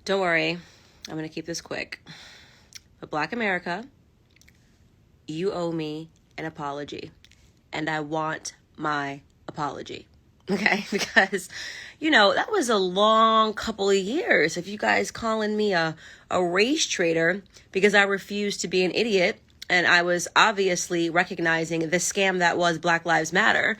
Don't worry, I'm going to keep this quick. But Black America, you owe me an apology. And I want my apology. Okay? Because, that was a long couple of years of you guys calling me a race traitor because I refused to be an idiot. And I was obviously recognizing the scam that was Black Lives Matter.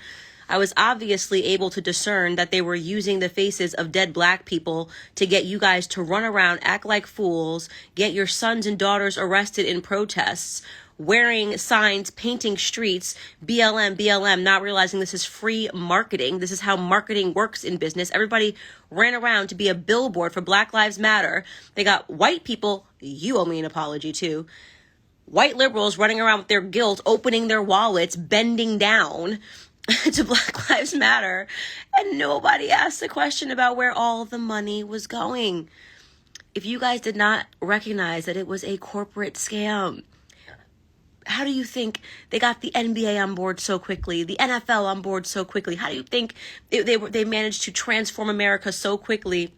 I was obviously able to discern that they were using the faces of dead Black people to get you guys to run around, act like fools, get your sons and daughters arrested in protests, wearing signs, painting streets, BLM, BLM, not realizing this is free marketing. This is how marketing works in business. Everybody ran around to be a billboard for Black Lives Matter. They got white people, you owe me an apology too, white liberals running around with their guilt, opening their wallets, bending down to Black Lives Matter, and nobody asked the question about where all the money was going. If you guys did not recognize that it was a corporate scam, how do you think they got the NBA on board so quickly, the NFL on board so quickly? How do you think they managed to transform America so quickly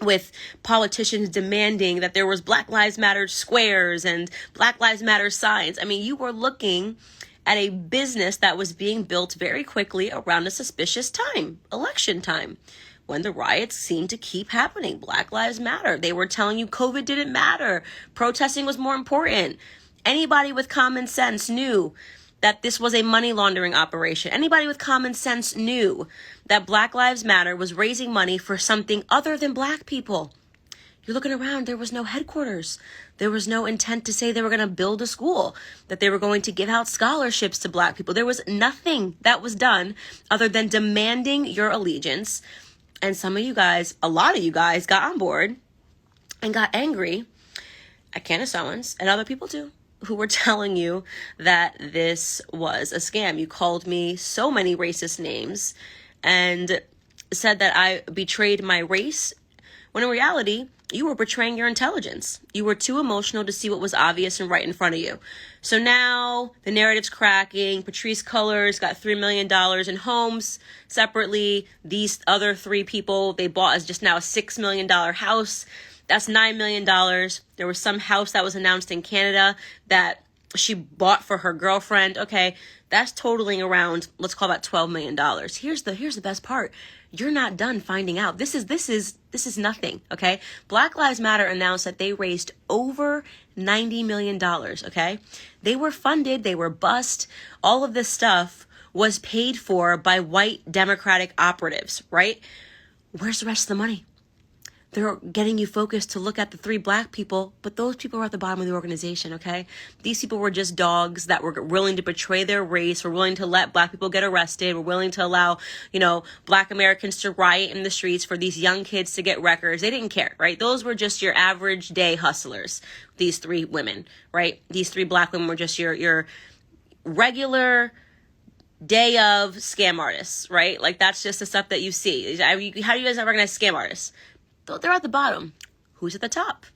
with politicians demanding that there was Black Lives Matter squares and Black Lives Matter signs? I mean, you were looking at a business that was being built very quickly around a suspicious time, election time, when the riots seemed to keep happening. Black Lives Matter. They were telling you COVID didn't matter. Protesting was more important. Anybody with common sense knew that this was a money laundering operation. Anybody with common sense knew that Black Lives Matter was raising money for something other than Black people. You're looking around, there was no headquarters. There was no intent to say they were going to build a school, that they were going to give out scholarships to Black people. There was nothing that was done other than demanding your allegiance. And some of you guys, a lot of you guys got on board and got angry at Candace Owens and other people too, who were telling you that this was a scam. You called me so many racist names and said that I betrayed my race, when in reality, you were betraying your intelligence. You were too emotional to see what was obvious and right in front of you. So now the narrative's cracking. Patrice Cullors got $3 million in homes separately. These other three people, they bought as just now a $6 million house. That's $9 million. There was some house that was announced in Canada that she bought for her girlfriend. Okay, that's totaling around, let's call that $12 million. Here's the best part. You're not done finding out. This is nothing, okay? Black Lives Matter announced that they raised over $90 million, okay? They were funded, they were bussed. All of this stuff was paid for by white Democratic operatives, right? Where's the rest of the money? They're getting you focused to look at the three Black people, but those people were at the bottom of the organization, okay? These people were just dogs that were willing to betray their race, were willing to let Black people get arrested, were willing to allow, Black Americans to riot in the streets for these young kids to get records. They didn't care, right? Those were just your average day hustlers, these three women, right? These three Black women were just your regular day of scam artists, right? Like, that's just the stuff that you see. How do you guys not recognize scam artists? They're at the bottom. Who's at the top?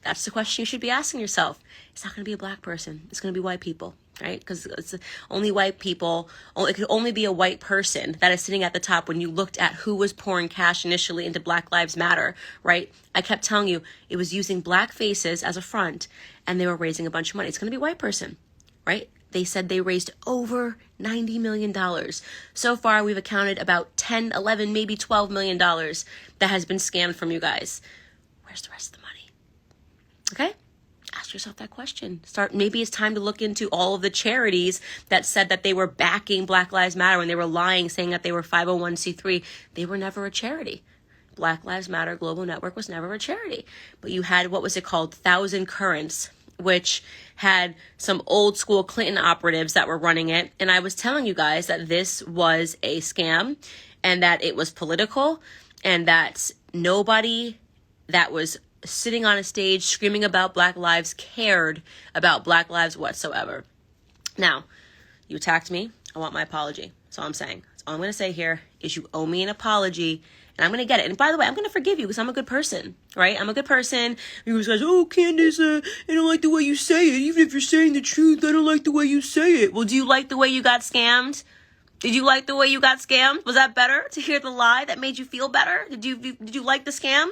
That's the question you should be asking yourself. It's not going to be a Black person. It's going to be white people, right? Because it's only white people. It could only be a white person that is sitting at the top when you looked at who was pouring cash initially into Black Lives Matter, right? I kept telling you it was using Black faces as a front, and they were raising a bunch of money. It's going to be a white person, right? They said they raised over $90 million. So far, we've accounted about 10, 11, maybe $12 million that has been scammed from you guys. Where's the rest of the money? Okay? Ask yourself that question. Maybe it's time to look into all of the charities that said that they were backing Black Lives Matter when they were lying, saying that they were 501c3. They were never a charity. Black Lives Matter Global Network was never a charity. But you had, what was it called? Thousand Currents, which had some old school Clinton operatives that were running it. And I was telling you guys that this was a scam and that it was political and that nobody that was sitting on a stage screaming about Black lives cared about Black lives whatsoever. Now, you attacked me. I want my apology. That's all I'm saying. That's all I'm going to say here is you owe me an apology. And I'm going to get it. And by the way, I'm going to forgive you because I'm a good person, right? I'm a good person. You guys, oh, Candace, I don't like the way you say it. Even if you're saying the truth, I don't like the way you say it. Well, do you like the way you got scammed? Did you like the way you got scammed? Was that better to hear the lie that made you feel better? Did you like the scam?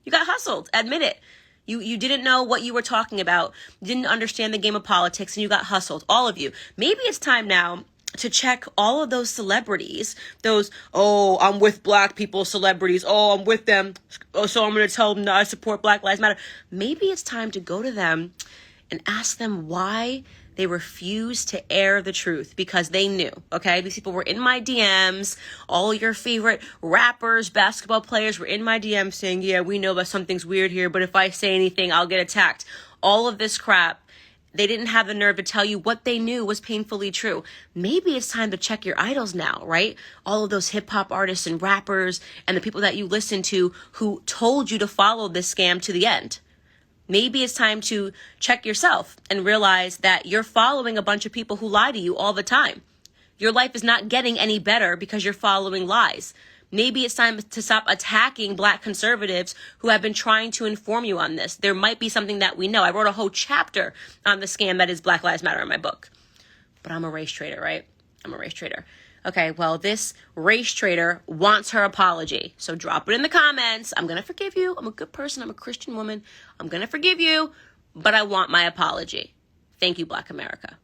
You got hustled. Admit it. You didn't know what you were talking about. You didn't understand the game of politics, and you got hustled. All of you. Maybe it's time now to check all of those celebrities, those, oh, I'm with black people celebrities, oh, I'm with them, oh, so I'm going to tell them that I support Black Lives Matter. Maybe it's time to go to them and ask them why they refused to air the truth, because they knew, okay? These people were in my DMs. All your favorite rappers, basketball players were in my DMs saying, yeah, we know that something's weird here, but if I say anything, I'll get attacked. All of this crap. They didn't have the nerve to tell you what they knew was painfully true. Maybe it's time to check your idols now, right? All of those hip hop artists and rappers and the people that you listen to who told you to follow this scam to the end. Maybe it's time to check yourself and realize that you're following a bunch of people who lie to you all the time. Your life is not getting any better because you're following lies. Maybe it's time to stop attacking black conservatives who have been trying to inform you on this. There might be something that we know. I wrote a whole chapter on the scam that is Black Lives Matter in my book. But I'm a race trader, right? I'm a race trader. Okay, well, this race trader wants her apology. So drop it in the comments. I'm going to forgive you. I'm a good person. I'm a Christian woman. I'm going to forgive you, but I want my apology. Thank you, Black America.